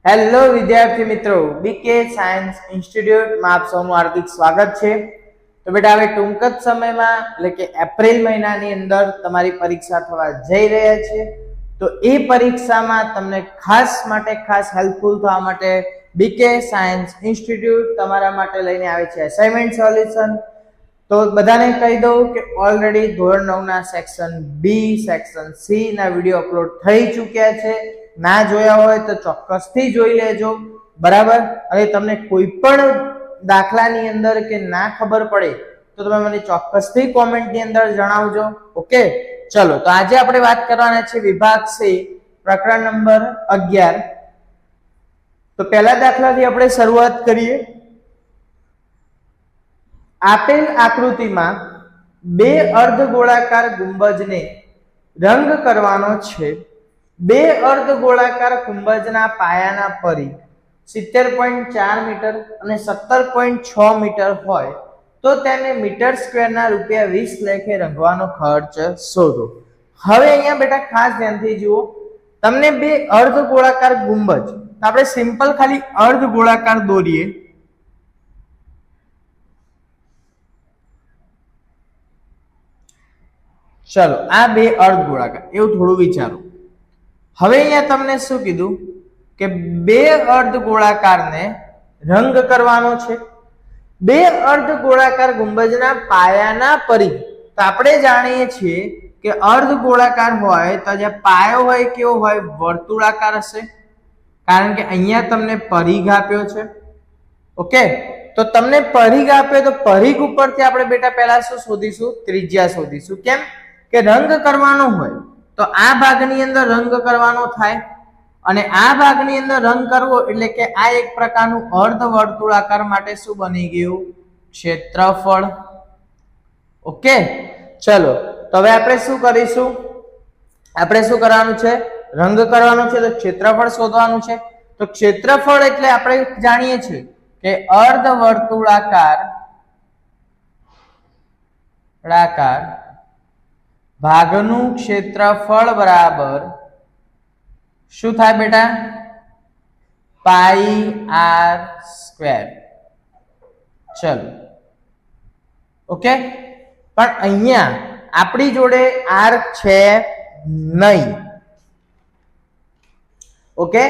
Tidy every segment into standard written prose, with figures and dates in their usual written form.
Hello વિદ્યાર્થી મિત્રો, બીકે science ઇન્સ્ટિટ્યૂટમાં આપ સૌનું હાર્દિક સ્વાગત છે। તો બેટા હવે ટૂંક જ સમયમાં એટલે કે એપ્રિલ મહિનાની અંદર તમારી પરીક્ષા થવા જઈ રહ્યા છે। તો એ પરીક્ષામાં તમને ખાસ હેલ્પફુલ થવા માટે બીકે સાયન્સ ઇન્સ્ટિટ્યૂટ તમારા માટે લઈને આવે છે અસાઇનમેન્ટ સોલ્યુશન। તો બધાને કહી દઉં કે ઓલરેડી ધોરણ 9 ના સેક્શન બી સેક્શન સી ના વિડિયો અપલોડ થઈ ચૂક્યા છે। ના જોયા હોય તો ચોક્કસથી જોઈ લેજો, બરાબર। અને તમને કોઈ પણ દાખલાની અંદર કે ના ખબર પડે તો તમે મને ચોક્કસથી કોમેન્ટની અંદર જણાવજો, ઓકે। ચલો, તો આજે આપણે વાત કરવાના છે વિભાગ સી પ્રકરણ નંબર 11। તો પહેલા દાખલાથી આપણે શરૂઆત કરીએ। આપેલ આકૃતિમાં બે અર્ધગોળાકાર ગુંબજને રંગ કરવાનો છે। બે અર્ધગોળાકાર ગુંબજના પાયાના પરિઘ 70.4 મીટર અને 17.6 મીટર હોય તો તેને મીટર સ્ક્વેરના ₹20 લેખે રંગવાનો ખર્ચ શોધો। હવે અહીંયા બેટા ખાસ ધ્યાનથી જુઓ, તમને બે અર્ધગોળાકાર ગુંબજ, આપણે સિમ્પલ ખાલી અર્ધગોળાકાર દોરીએ। ચલો, આ બે અર્ધગોળાકાર એવું થોડું વિચારો। હવે અહીંયા તમને શું કીધું કે બે અર્ધગોળાકારને રંગ કરવાનો છે। બે અર્ધગોળાકાર ગુંબજના પાયાના પરિઘ, તો આપણે જાણીએ છીએ કે અર્ધગોળાકાર હોય તો જે પાયો હોય કેવો હોય, વર્તુળાકાર હશે, કારણ કે અહીંયા તમને પરિઘ આપ્યો છે, ઓકે। તો તમને પરિઘ આપ્યો તો પરિઘ ઉપરથી આપણે બેટા પહેલા શું શોધીશું, ત્રિજ્યા શોધીશું। કેમ કે રંગ કરવાનો હોય તો આ ભાગની અંદર રંગ કરવાનો થાય, અને આ ભાગની અંદર રંગ કરવો એટલે કે આ એક પ્રકારનું અર્ધ વર્તુળાકાર માટે શું બની ગયું, ક્ષેત્રફળ, ઓકે। ચલો, તો હવે આપણે શું કરીશું, આપણે શું કરવાનું છે, રંગ કરવાનો છે, તો ક્ષેત્રફળ શોધવાનું છે। તો ક્ષેત્રફળ એટલે આપણે જાણીએ છીએ કે અર્ધ વર્તુળાકાર ભાગનું ક્ષેત્રફળ બરાબર શું થાય બેટા, πr²। ચલો, ઓકે। પણ અહીંયા આપણી જોડે r છે નહીં, ઓકે।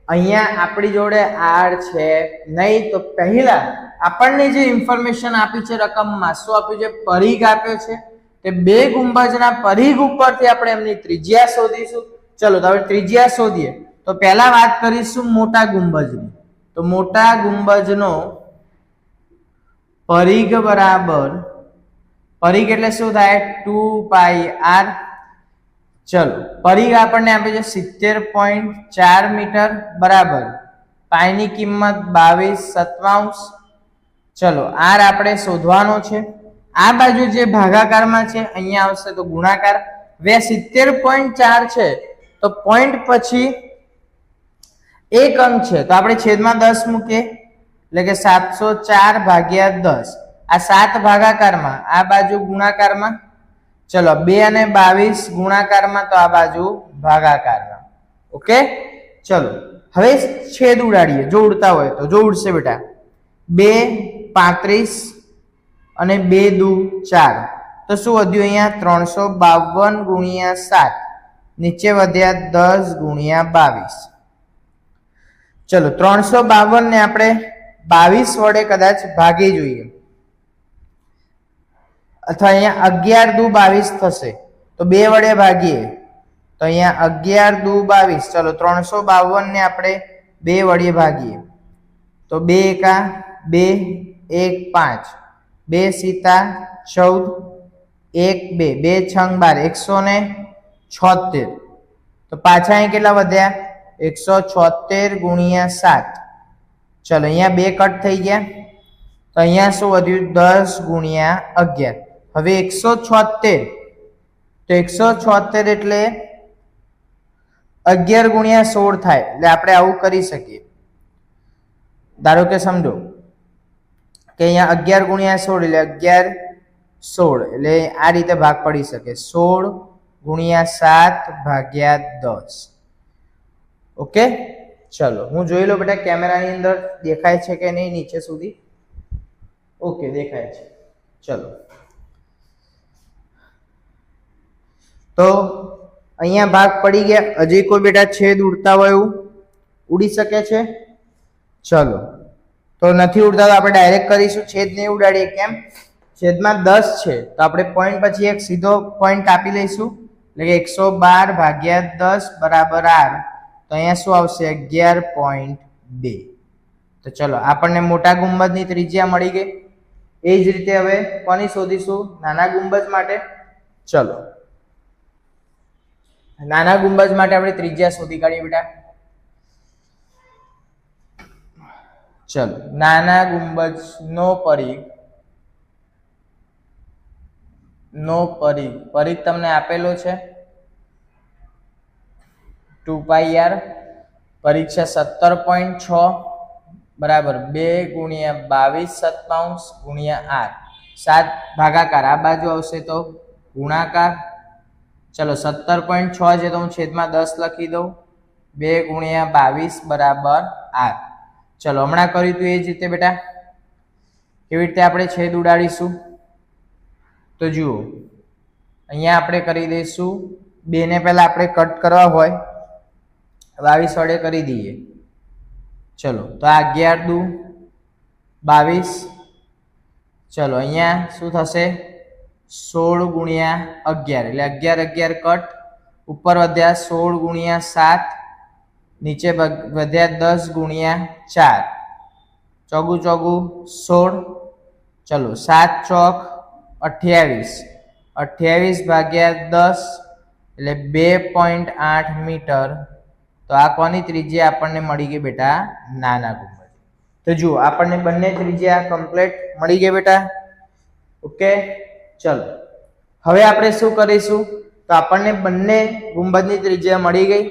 અહીંયા આપણી જોડે r છે નહીં, તો પહેલા આપણને જે ઇન્ફોર્મેશન આપી છે રકમમાં, શું આપ્યું છે, પરિઘ આપ્યો છે, કે બે ગુંબજના પરિઘ ઉપરથી આપણે એમની ત્રિજ્યા શોધીશું। ચલો, તો હવે ત્રિજ્યા શોધીએ તો પહેલા વાત કરીશું મોટા ગુંબજની। તો મોટા ગુંબજનો પરિઘ બરાબર, પરિઘ એટલે શું થાય, 2πr। ચલો, પરિઘ આપણને આપે છે 70.4 મીટર બરાબર, પાઈની કિંમત 22/7। ચલો, r આપણે શોધવાનો છે। આ બાજુ જે ભાગાકારમાં છે અહીંયા આવશે તો ગુણાકાર। હવે 70.4 છે તો પોઈન્ટ પછી એક અંક છે તો આપણે છેદમાં 10 મૂકીએ, એટલે કે 704/10। આ 7 ભાગાકારમાં, આ બાજુ ગુણાકારમાં। ચલો, 2 અને 22 ગુણાકારમાં, તો આ બાજુ ભાગાકારમાં, ઓકે। ચલો, હવે છેદ ઉડાડીએ, જો ઉડતા હોય તો, જો ઉડશે બેટા, 2 35 અને 2 દુ 4, તો શું વધ્યું અહીંયા, 352 × 7, નીચે વધ્યા 10 × 22। ચલો, 352 ને આપણે 22 વડે કદાચ ભાગી જોઈએ, અથવા અહીંયા 11 દુ 22 થશે, તો 2 વડે ભાગીએ તો અહીંયા 11 દુ 22। ચલો, 352 ને આપણે 2 વડે ભાગીએ તો 2 એકા 2, 1 5, 2 સીતા 14, 1 2, 2 છંગ 12, 176। તો પાછા અહીં કેટલા વધ્યા, 176 × 7। ચલો, અહીંયા 2 કટ થઈ ગયા, તો અહીંયા શું વધ્યું, 10 × 11। હવે 176, તો 176 એટલે 11 × 16 થાય, એટલે આપણે આવું કરી શકીએ। ધારો કે સમજો કે અહીંયા 11 × 16 એટલે 11 16, એટલે આ રીતે ભાગ પડી શકે, 16 × 7/10, ઓકે। ચલો હું જોઈ લો બેટા કેમેરાની અંદર દેખાય છે કે નહીં નીચે સુધી. ઓકે દેખાય છે. ચલો તો અહીંયા ભાગ પડી ગયા. હજી કોઈ બેટા છેદ ઉડતા હોય એવું ઉડી શકે છે? ચલો તો નથી ઉડતા તો આપણે ડાયરેક્ટ કરીશું. છેદ નહીં ઉડાડીએ. કેમ? છેદમાં 10 છે તો આપણે પોઈન્ટ પછી એક સીધો પોઈન્ટ કાપી લઈશું. એટલે કે 112 ભાગ્યા 10 બરાબર r. તો અહીંયા શું આવશે? 11.2. તો ચલો આપણને મોટા ગુંબજની ત્રિજ્યા મળી ગઈ. એ જ રીતે હવે કોની શોધીશું? નાના ગુંબજ માટે. ચલો નાના ગુંબજ માટે આપણે ત્રિજ્યા શોધી કાઢીએ બેટા. ચલો નાના ગુંબજનો પરિઘ તમને આપેલો છે 2πr. પરિઘ છે 17.6 બરાબર 2 ગુણ્યા 22 સત્તાંશ ગુણ્યા r. 7 ભાગાકાર આ બાજુ આવશે તો ગુણાકાર. ચલો 17.6 છે તો હું છેદમાં 10 લખી દઉં. 2 ગુણ્યા 22 બરાબર r. ચલો હમણાં કર્યું હતું એ જ રીતે બેટા કેવી રીતે આપણે છેદ ઉડાડીશું? તો જુઓ અહીંયા આપણે કરી દઈશું 2 ને પહેલા આપણે કટ કરવા હોય 22 વડે કરી દઈએ. ચલો તો આ 11 દુ 22. ચલો અહીંયા શું થશે? 16 ગુણ્યા 11 એટલે 11 કટ. ઉપર વધ્યા 16 ગુણ્યા 7. નીચે વધ્યા 10 ગુણ્યા 4. ચોગું 16. ચલો 7 ચોક 28. 28 ભાગ્યા 10 એટલે 2.8 મીટર. તો આ કોની ત્રિજ્યા આપણને મળી ગઈ બેટા? નાના ગુંબજ. તો જુઓ આપણને બંને ત્રિજ્યા કમ્પ્લીટ મળી ગઈ બેટા. ઓકે ચલો હવે આપણે શું કરીશું? તો આપણને બંને ગુંબજની ત્રિજ્યા મળી ગઈ.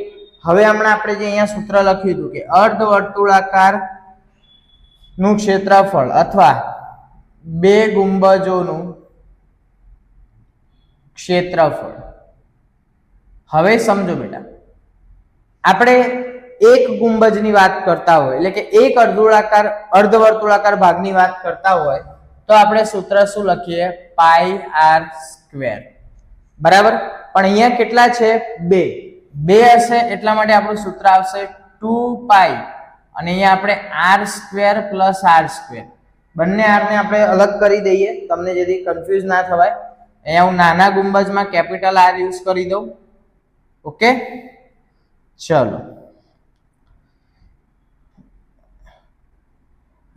હવે હમણાં આપણે જે અહીંયા સૂત્ર લખ્યું હતું કે અર્ધવર્તુળાકાર નું ક્ષેત્રફળ અથવા બે ગુંબજોનું ક્ષેત્રફળ. હવે સમજો બેટા આપણે એક ગુંબજની વાત કરતા હોય એટલે કે એક અર્ધવર્તુળાકાર ભાગની વાત કરતા હોય તો આપણે સૂત્ર શું લખીએ? પાઈ r સ્ક્વેર. બરાબર. પણ અહીંયા કેટલા છે? 2 હશે એટલા માટે આપણું સૂત્ર આવશે 2π અને અહીંયા આપણે r square plus r square. બંને r ને આપણે અલગ કરી દઈએ તમને જેથી કન્ફ્યુઝ ના થવાય. અહીંયા હું નાના ગુંબજમાં કેપિટલ R યુઝ કરી દઉં. ઓકે ચલો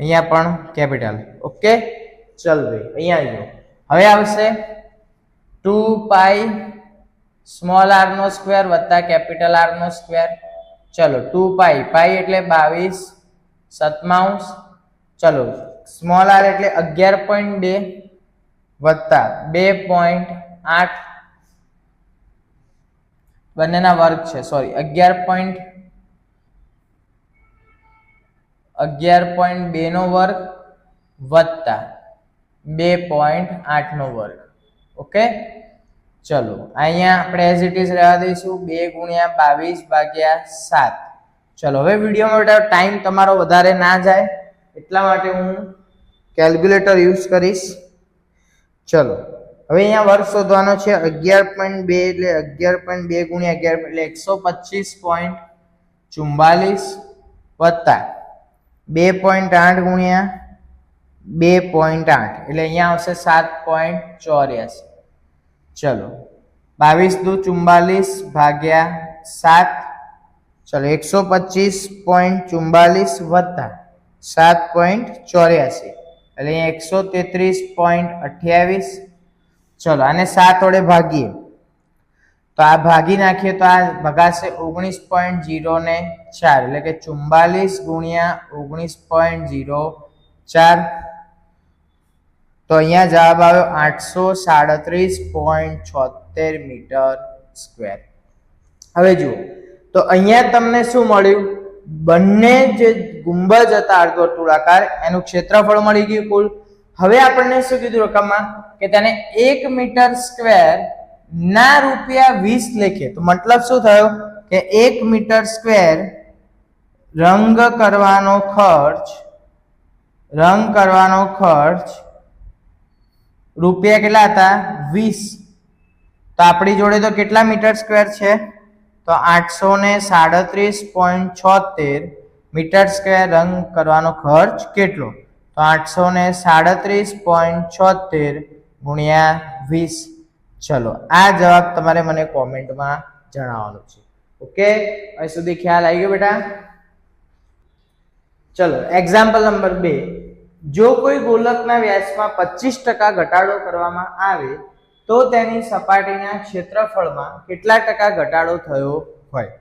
અહીંયા પણ કેપિટલ. ઓકે ચલ ભાઈ અહીંયા આવી જાઓ. હવે આવશે 2π સ્મોલ r નો સ્ક્વેર વત્તા કેપિટલ R નો સ્ક્વેર. ચલો 2π પાઈ એટલે 22 સત્તાંશ. ચલો સ્મોલ r એટલે 11.2 વત્તા 2.8 બંનેના વર્ગ છે. સોરી 11.2 નો વર્ગ વત્તા 2.8 નો વર્ગ. ઓકે ચલો અહીંયા આપણે એઝ ઇટ ઇઝ રહેવા દઈશું 2 ગુણ્યા 22 ભાગ્યા 7. ચલો હવે વિડીયોમાં બેટા ટાઈમ તમારો વધારે ના જાય એટલા માટે હું કેલ્ક્યુલેટર યુઝ કરીશ. ચલો હવે અહીંયા વર્ગ શોધવાનો છે. 11.2 એટલે 11.2 ગુણ્યા 11 એટલે 125.44 વત્તા 2.8 ગુણ્યા 2.8 એટલે અહીંયા આવશે 7.84. ચલો 22 દુ 44 ભાગ્યા 7. ચલો 125.44 વત્તા 7.84 એટલે અહીંયા 133.28. ચલો આને 7 વડે ભાગીએ તો આ ભાગી નાખીએ તો આ ભગાશે 19.04 એટલે કે 44 ગુણ્યા 19.04. તો અહીંયા જવાબ આવ્યો 837.76 મીટર સ્ક્વેર. હવે જુઓ તો અહીંયા તમને શું મળ્યું? બંને જે ગુંબજ હતા અર્ધવર્તુળાકાર એનું ક્ષેત્રફળ મળી ગયું કુલ. હવે આપણને શું કીધું રકમમાં કે તેને 1 મીટર સ્ક્વેર ના રૂપિયા 20 લેખે. તો મતલબ શું થયો કે 1 મીટર સ્ક્વેર રંગ કરવાનો ખર્ચ રૂપિયા કેટલા હતા 20. તો આપણી જોડે તો કેટલા મીટર સ્ક્વેર છે તો 837.76 મીટર સ્ક્વેર રંગ કરવાનો ખર્ચ કેટલો તો 837.76 ગુણ્યા 20. ચલો આ જવાબ તમારે મને કોમેન્ટમાં જણાવવાનું છે. ઓકે, અહીં સુધી ખ્યાલ આવી ગયો બેટા? ચલો એક્ઝામ્પલ નંબર 2. જો કોઈ ગોલકના વ્યાસમાં 25% ઘટાડો કરવામાં આવે તો તેની સપાટીના ક્ષેત્રફળમાં કેટલા ટકા ઘટાડો થયો હોય?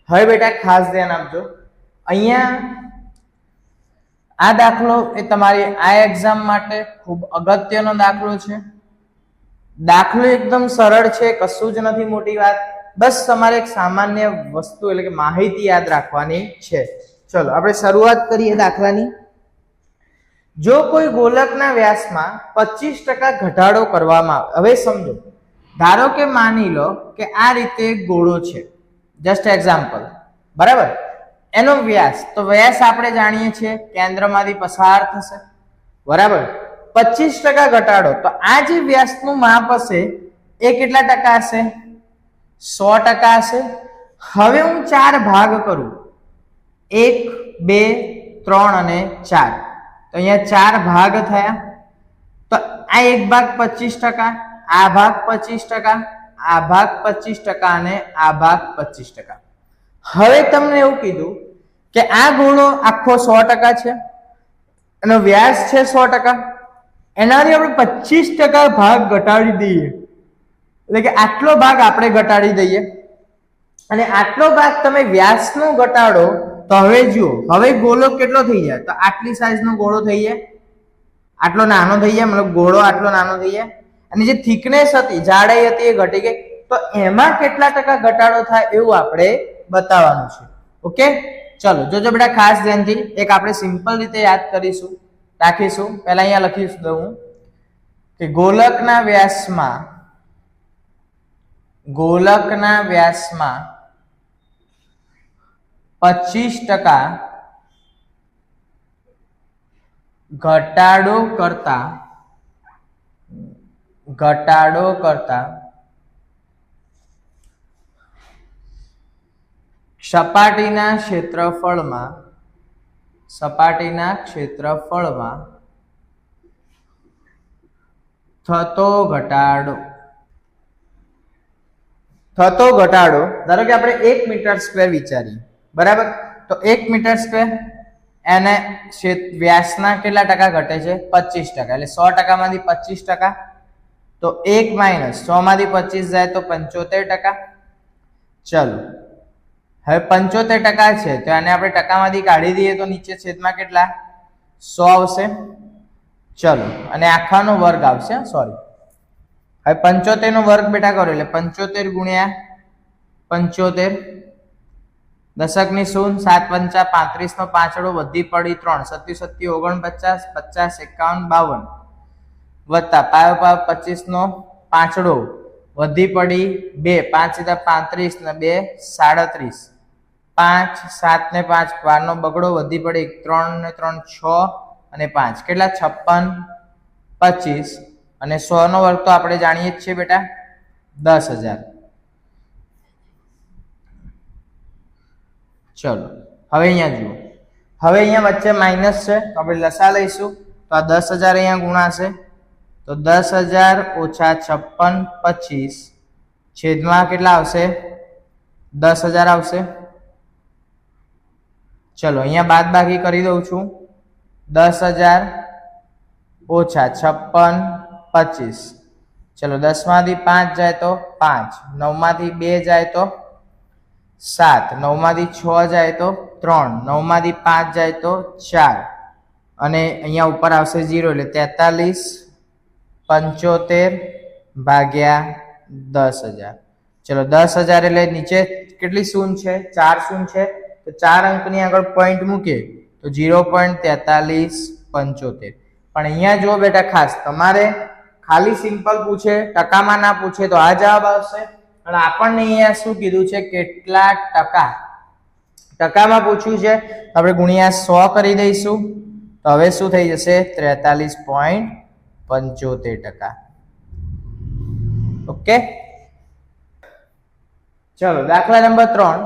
હવે બેટા ખાસ ધ્યાન આપજો. અહીંયા આ દાખલો એ તમારી આ એક્ઝામ માટે ખૂબ અગત્યનો દાખલો છે. દાખલો એકદમ સરળ છે, કશું જ નથી મોટી વાત. બસ તમારે એક સામાન્ય વસ્તુ એટલે કે માહિતી યાદ રાખવાની છે. ચલો આપણે શરૂઆત કરીએ દાખલાની. જો કોઈ ગોલકના વ્યાસમાં 25% ઘટાડો કરવામાં આવે, હવે સમજો, ધારો કે માની લો કે આ રીતે એક ગોળો છે, જસ્ટ એક્ઝામ્પલ, બરાબર? એનો વ્યાસ, તો વ્યાસ આપણે જાણીએ છીએ કેન્દ્રમાંથી પસાર થશે, બરાબર? 25% ઘટાડો, તો આ જે વ્યાસનું માપ હશે એ કેટલા ટકા હશે? 100% હશે. હવે હું 4 ભાગ કરું, 1, 2, 3 અને 4. તો અહીંયા 4 ભાગ થયા. તો આ એક ભાગ 25%, આ ભાગ 25%, આ ભાગ 25% અને આ ભાગ 25%. હવે તમને એવું કીધું કે આ ગોળો આખો 100% છે, એનો વ્યાસ છે 100%, એનાથી આપણે 25% ભાગ ઘટાડી દઈએ, એટલે કે આટલો ભાગ આપણે ઘટાડી દઈએ અને આટલો ભાગ તમે વ્યાસનો ઘટાડો. તો હવે જુઓ, હવે ગોળો કેટલો થઈ જાય? તો આટલી સાઈઝનો ગોળો થઈ જાય, આટલો નાનો થઈ જાય, મતલબ ગોળો આટલો નાનો થઈ જાય, અને જે થિકનેસ હતી, જાડાઈ હતી, એ ઘટી ગઈ. તો એમાં કેટલા ટકા ઘટાડો થાય એવું આપણે બતાવવાનું છે. ઓકે, ચલો જોજો બેટા ખાસ ધ્યાનથી. એક આપણે સિમ્પલ રીતે યાદ રાખીશું. પહેલા અહીંયા લખીશ દઉં કે ગોલકના વ્યાસમાં 25% ઘટાડો કરતા સપાટીના ક્ષેત્રફળમાં થતો ઘટાડો, ધારો કે આપણે 1 મીટર સ્ક્વેર વિચારીએ, બરાબર? તો 1 મીટર સ્ક્વેર એને વ્યાસના કેટલા ટકા ઘટે છે? 25%. એટલે 100% માંથી 25%, તો 1 માઇનસ 100 માંથી 25 જાય તો 75%. ચલો હવે 75% છે, તો આને આપણે ટકામાંથી કાઢી દઈએ તો નીચે છેદમાં કેટલા? 100 આવશે. ચલો, અને આખાનો વર્ગ આવશે, સોરી. હવે 75 નો વર્ગ બેટા કરો એટલે 75 ગુણ્યા 75, દશકની શૂન્ય, 7 પંચા 35 નો પાંચડો વધી પડી 3, 7 7 49, 50 51 52 વત્તા પાયો 25 નો પાંચડો વધી પડી 2, 5 સીધા 35 ને 2 37, 5 7 ને 5 12 નો બગડો વધી પડી 3 ને 3 6 અને 5 કેટલા? 56, 25 અને 100 નો વર્ગ તો આપણે જાણીએ જ છીએ બેટા 10,000. ચલો હવે અહીંયા જુઓ, હવે અહીંયા વચ્ચે માઇનસ છે, તો આપણે લસા લઈશું. તો આ 10,000 અહીંયા ગુણાશે, તો 10,000 ઓછા 56 25 છેદમાં કેટલા આવશે? 10,000 આવશે. ચલો અહીંયા બાદ બાકી કરી દઉં છું. 10,000 ઓછા 56 25. ચલો 10 માંથી 5 જાય તો 5, 9 માંથી 2 જાય તો 7, 9 માંથી 6 જાય તો 3, 9 માંથી 5 જાય તો 4 અને અહીંયા ઉપર આવશે 0 એટલે 43 75 ભાગ્યા 10,000. ચલો 10,000 એટલે નીચે કેટલી શૂન્ય છે? 4 શૂન્ય છે, તો 4 અંકની આગળ પોઈન્ટ મૂકીએ તો 0.4375. પણ અહીંયા જો બેટા ખાસ તમારે ખાલી સિમ્પલ પૂછે, ટકામાં ના પૂછે તો આ જવાબ આવશે. અને આપણને અહીંયા શું કીધું છે? કેટલા ટકા ટકામાં પૂછ્યું છે આપણે ગુણ્યા 100 કરી દઈશું તો હવે શું થઈ જશે 43.75%. ઓકે, ચલો દાખલા નંબર 3.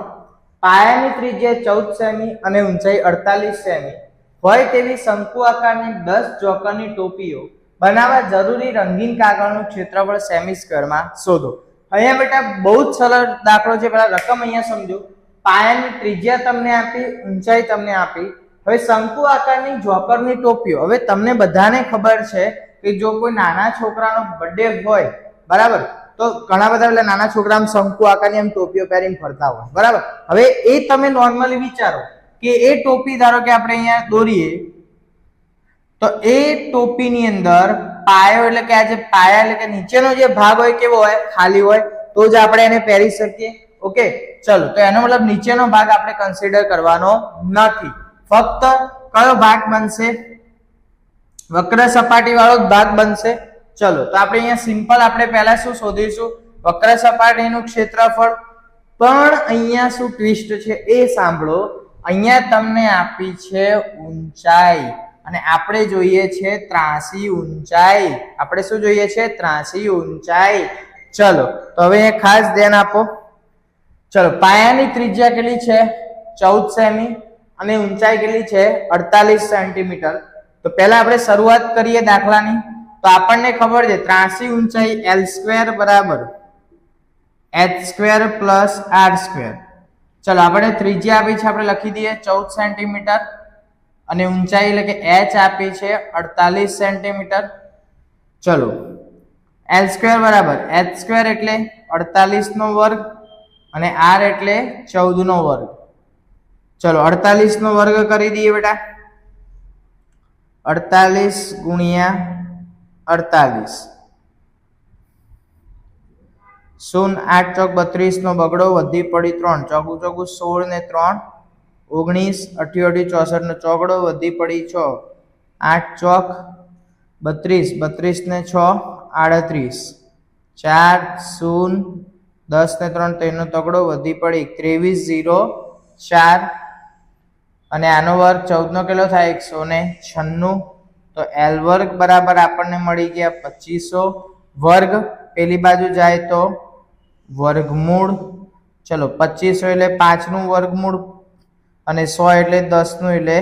પાયાની ત્રિજ્યા 14 સેમી અને ઊંચાઈ 48 સેમી હોય તેવી શંકુ આકારની 10 ચોકરની ટોપીઓ બનાવવા જરૂરી રંગીન કાગળનું ક્ષેત્રફળ સેમી સ્ક્વેરમાં શોધો. અહીંયા બેટા બહુ જ સરળ દાખલો છે. પહેલા રકમ અહીંયા સમજો. પાયાની ત્રિજ્યા તમને આપી, ઊંચાઈ તમને આપી. હવે શંકુ આકારની જોકરની ટોપીઓ. હવે તમને બધાને ખબર છે કે જો કોઈ નાના છોકરાનો બર્થડે હોય, બરાબર, તો ઘણા બધા એટલે નાના છોકરા શંકુ આકારની એમ ટોપીઓ પહેરીને ફરતા હોય, બરાબર. હવે એ તમે નોર્મલી વિચારો કે એ ટોપી ધારો કે આપણે અહીંયા દોરીએ તો એ ટોપીની અંદર પાયો એટલે કે આ જે પાયા એટલે કે નીચેનો જે ભાગ હોય કેવો હોય, ખાલી હોય, તો જ આપણે એને પહેરી શકીએ. ઓકે, ચલો તો એનો મતલબ નીચેનો ભાગ આપણે કન્સિડર કરવાનો નથી. ફક્ત કયો ભાગ બનશે? વક્ર સપાટી વાળો ભાગ બનશે. ચલો તો આપણે અહીંયા સિમ્પલ આપણે પહેલા શું શોધીશું? વક્ર સપાટીનું ક્ષેત્રફળ. પણ અહીંયા શું ટ્વિસ્ટ છે એ સાંભળો. અહીંયા તમને આપી છે ઊંચાઈ અને આપણે જોઈએ છે ત્રાંસી ઊંચાઈ. આપણે શું જોઈએ છે? ત્રાંસી ઊંચાઈ. ચલો તો હવે ખાસ ધ્યાન આપો. ચલો પાયાની ત્રિજ્યા કેટલી છે? 14 સેમી અને ઊંચાઈ કેટલી છે? 48 સેન્ટીમીટર. તો પહેલા આપણે શરૂઆત કરીએ દાખલાની. તો આપણને ખબર છે ત્રાંસી ઊંચાઈ L² બરાબર h² પ્લસ r². ચલો આપણે ત્રિજ્યા આપી છે, આપણે લખી દઈએ 14 સેન્ટીમીટર અને ઊંચાઈ એટલે કે h આપી છે 48 સેન્ટીમીટર. ચલો L² બરાબર h² એટલે 48 નો વર્ગ અને r એટલે 14 નો વર્ગ. ચલો 48 નો વર્ગ કરી દઈએ બેટા. 48 ગુણ્યા 48 0 8 ચોક 32 નો બગડો વધી પડી 3 ચોકુ ચોકુ 16 ને 3 19 88 64 નો ચોગડો વધી પડી 6 8 ચોક 32 32 ને 6 38 4 0 10 ને 3 3 નો તગડો વધી પડી 23 0 4 અને આનો વર્ગ 14 નો કેટલો થાય? 196. તો L વર્ગ બરાબર આપણને મળી ગયા 2500. વર્ગ પેલી બાજુ જાય તો વર્ગમૂળ. ચલો 2500 એટલે 5 નું વર્ગમૂળ અને 100 એટલે 10 નું એટલે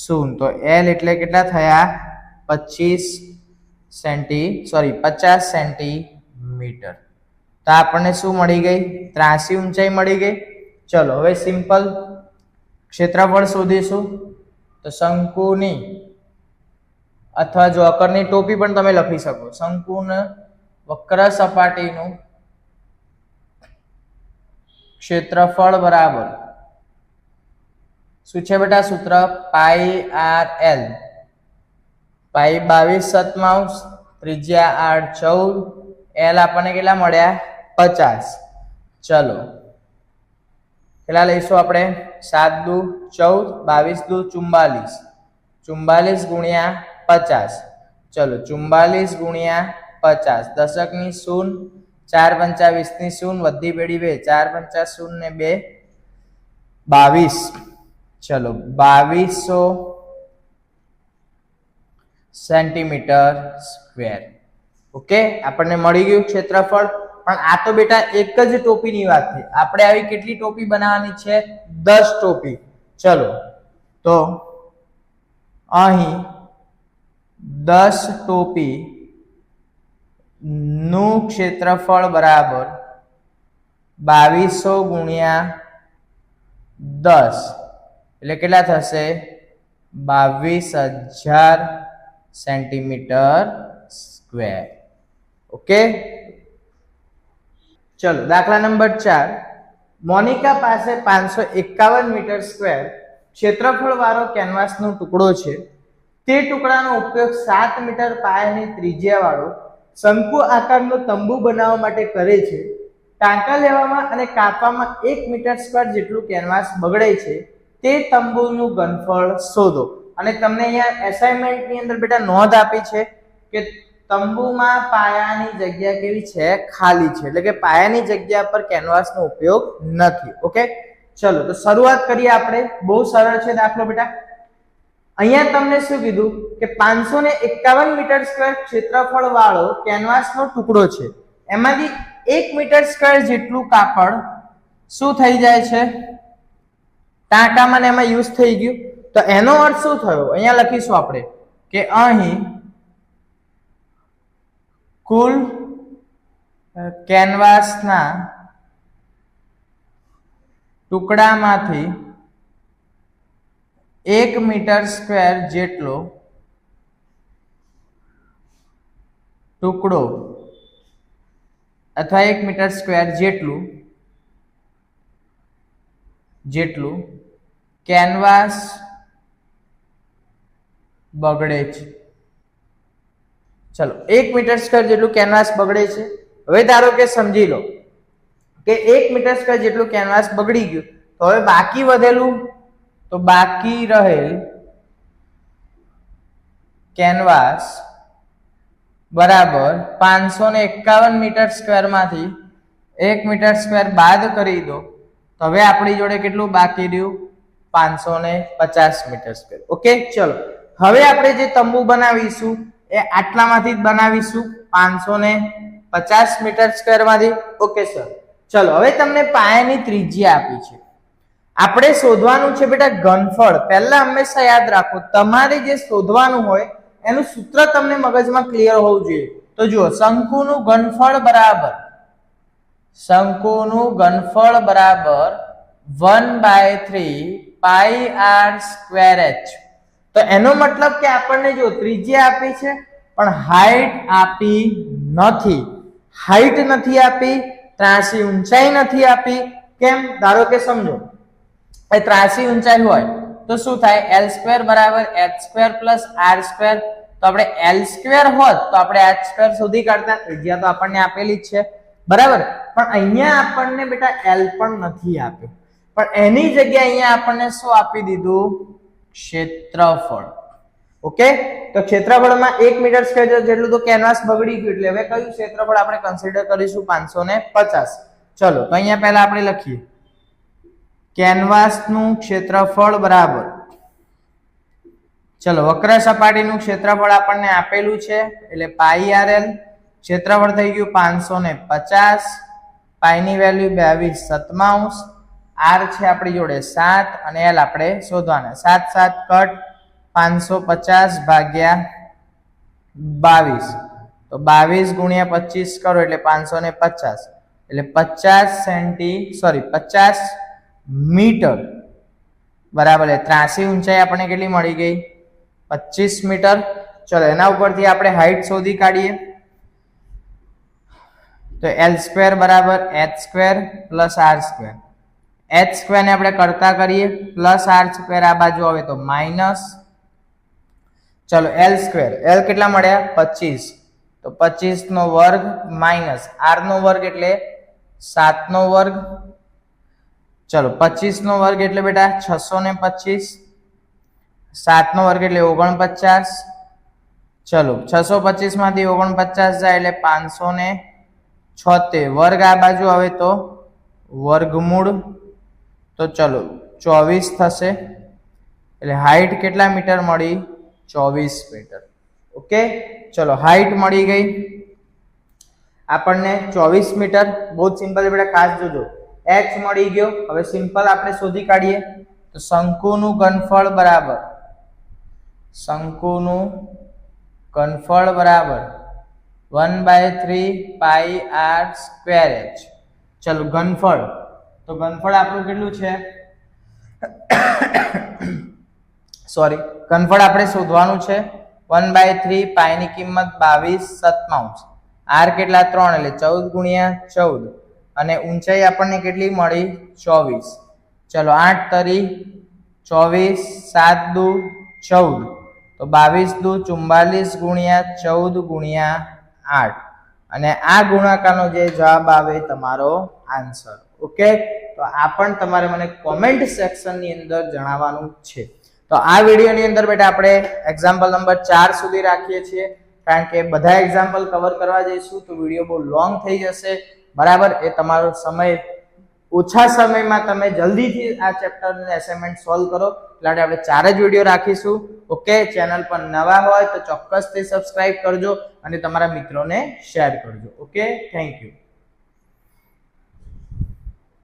0. તો L એટલે કેટલા થયા? 50 સેન્ટીમીટર. તો આપણને શું મળી ગઈ? ત્રાંસી ઊંચાઈ મળી ગઈ. ચલો હવે સિમ્પલ ક્ષેત્રફળ શોધીશું. તો શંકુની અથવા જોકરની ટોપી પણ તમે લખી શકો. શંકુના વક્ર સપાટીનું ક્ષેત્રફળ બરાબર શું છે બેટા? સૂત્ર પાઈ r l. પાઈ 22/7, ત્રિજ્યા r 14, l આપણને કેટલા મળ્યા? 50. ચલો કેટલા લઈશું આપણે? 7 દુ 14, 22 દુ 44, 44 ગુણ્યા 50. ચલો 44 ગુણ્યા 50, દશકની 0, 4 પંચા 20 ની 0 વધી પેઢી 2, 4 પંચા 0 ને 2 22. ચલો 2200 સેન્ટીમીટર સ્ક્વેર. ઓકે, આપણને મળી ગયું ક્ષેત્રફળ. પણ આ તો બેટા એક જ ટોપીની વાત થઈ. આપણે આવી કેટલી ટોપી બનાવવાની છે? 10 ટોપી. ચલો તો અહીં 10 ટોપી નું ક્ષેત્રફળ બરાબર 2200 ગુણ્યા 10 એટલે કેટલા થશે? 22000 સેન્ટીમીટર સ્ક્વેર. ઓકે, ચલો દાખલા નંબર 4. મોનિકા પાસે 551 મીટર સ્ક્વેર ક્ષેત્રફળ વાળો કેનવાસનો ટુકડો છે. તે ટુકડાનો ઉપયોગ 7 મીટર પાયાની ત્રિજ્યા વાળો શંકુ આકારનો તંબુ બનાવવા માટે કરે છે. ટાંકા લેવામાં અને કાપવામાં 1 મીટર સ્ક્વેર જેટલું કેનવાસ બગડે છે. તે તંબુનું ઘનફળ શોધો. અને તમને અહીંયા એસાઇનમેન્ટની અંદર બેટા નોંધ આપી છે કે તંબુમાં પાયાની જગ્યા કેવી છે? ખાલી છે. એટલે કે પાયાની જગ્યા પર કેનવાસનો ઉપયોગ નથી. ઓકે, ચલો તો શરૂઆત કરીએ આપણે. બહુ સરળ છે દાખલો બેટા. અહીંયા તમને શું કીધું કે 551 મીટર સ્ક્વેર ક્ષેત્રફળ વાળો કેનવાસનો ટુકડો છે. એમાંથી 1 મીટર સ્ક્વેર જેટલું કાપડ શું થઈ જાય છે? ટાંકામાં ને એમાં યુઝ થઈ ગયું. તો એનો અર્થ શું થયો? અહીંયા લખીશું આપણે કે અહીં કુલ કેનવાસના ટુકડામાંથી 1 મીટર સ્ક્વેર જેટલો ટુકડો અથવા 1 મીટર સ્ક્વેર જેટલું કેનવાસ બગડે છે. ચલો 1 મીટર સ્ક્વેર જેટલું કેનવાસ બગડે છે. હવે ધારો કે સમજી લો કે 1 મીટર સ્ક્વેર જેટલું કેનવાસ બગડી ગયું, તો હવે બાકી વધેલું, તો બાકી રહેલ કેનવાસ બરાબર 551 મીટર સ્ક્વેર માંથી 1 મીટર સ્ક્વેર બાદ કરી દો, તો હવે આપણી જોડે કેટલું બાકી રહ્યું? 550 મીટર સ્ક્વેર. ઓકે, ચલો હવે આપણે જે તંબુ બનાવીશું એ આટલામાંથી જ બનાવીશું, 550 મીટર સ્ક્વેર માંથી. ઓકે સર, ચલો હવે તમને પાયાની ત્રિજ્યા આપી છે, આપણે શોધવાનું છે બેટા ઘનફળ. પહેલા હંમેશા યાદ રાખો, તમારે જે શોધવાનું હોય એનું સૂત્ર તમને મગજમાં ક્લિયર હોવું જોઈએ. તો જુઓ, શંકુનું ઘનફળ બરાબર 1/3 પાઈ r સ્ક્વેર h. તો એનો મતલબ કે આપણને જો ત્રિજ્યા આપી છે પણ હાઈટ આપી નથી. હાઈટ નથી આપી, ત્રાસી ઊંચાઈ નથી આપી. કેમ? ધારો કે સમજો એ ત્રાસી ઊંચાઈ હોય તો શું થાય? l² બરાબર h² પ્લસ r². તો આપણે l² હોત તો આપણે h² શોધી કાઢતા. ત્રિજ્યા તો આપણને આપેલી જ છે, બરાબર. પણ અહીંયા આપણને બેટા l પણ નથી આપ્યો, પણ એની જગ્યાએ અહીંયા આપણને શું આપી દીધું? ક્ષેત્રફળ. ઓકે, તો ક્ષેત્રફળમાં 1 મીટર સ્ક્વેર જેટલું તો કેનવાસ બગડી ગયું, એટલે હવે કયું ક્ષેત્રફળ આપણે કન્સિડર કરીશું? 550. ચલો તો અહીંયા પહેલા આપણે લખીએ કેનવાસનું ક્ષેત્રફળ બરાબર, ચલો વક્ર સપાટીનું ક્ષેત્રફળ આપણને આપેલું છે એટલે પાઈ rl. ક્ષેત્રફળ થઈ ગયું 550. પાઈની વેલ્યુ 22/7. r છે આપણી જોડે 7 અને l આપણે શોધવાના. 7 7 કટ, 550 ભાગ્યા 22. તો 22 ગુણ્યા 25 કરો એટલે 550, એટલે 50 મીટર બરાબર. ત્રાસી ઊંચાઈ આપણને કેટલી મળી ગઈ? 25 મીટર. ચલો એના ઉપરથી આપણે હાઈટ શોધી કાઢીએ. તો l² બરાબર h² પ્લસ r². h² ને આપણે કરતા કરીએ, પ્લસ r² આ બાજુ આવે તો માઇનસ. ચલો l², l કેટલા મળ્યા? 25. તો 25 નો વર્ગ માઇનસ r નો વર્ગ એટલે 7 નો વર્ગ. ચલો 25 નો વર્ગ એટલે બેટા 625. 7 નો વર્ગ એટલે 49. ચલો 625 માંથી 49 જાય એટલે 576. વર્ગ આ બાજુ આવે તો વર્ગમૂળ. તો ચલો 24 થશે. એટલે હાઈટ કેટલા મીટર મળી? 24 મીટર. ઓકે, ચલો હાઈટ મળી ગઈ આપણને 24 મીટર. બહુ સિમ્પલ છે બેટા, ખાસ જોજો. h મળી ગયો. હવે સિમ્પલ આપણે શોધી કાઢીએ. તો શંકુનું ઘનફળ બરાબર 1/3 પાઈ r સ્ક્વેર h. ચલો ઘનફળ, તો ઘનફળ આપણું કેટલું છે? સોરી, ઘનફળ આપણે શોધવાનું છે 1/3. પાઈ ની કિંમત 22/7. r કેટલા? 3 એટલે 14 ગુણ્યા 14. અને ઊંચાઈ આપણને કેટલી મળી? 24. ચલો 8 તરી 24, 7 દુ 14. તો 22 દુ 44 ગુણ્યા 14 ગુણ્યા 8. અને આ ગુણાકારનો જે જવાબ આવે તમારો આન્સર. ઓકે, તો આ પણ તમારે મને કોમેન્ટ સેક્શન ની અંદર જણાવવાનું છે. તો આ વિડીયોની અંદર બેટા આપણે એક્ઝામ્પલ નંબર 4 સુધી રાખીએ છીએ, કારણ કે બધા એક્ઝામ્પલ કવર કરવા જઈશું તો વિડીયો બહુ લોંગ થઈ જશે, બરાબર. એ તમારો સમય ઓછા સમયમાં તમે જલ્દીથી આ ચેપ્ટરનું એસાઇનમેન્ટ સોલ્વ કરો એટલે આપણે 4 જ વિડીયો રાખીશું. ઓકે, ચેનલ પર નવા હોય તો ચોક્કસથી સબસ્ક્રાઇબ કરજો અને તમારા મિત્રોને શેર કરજો. Okay, thank you.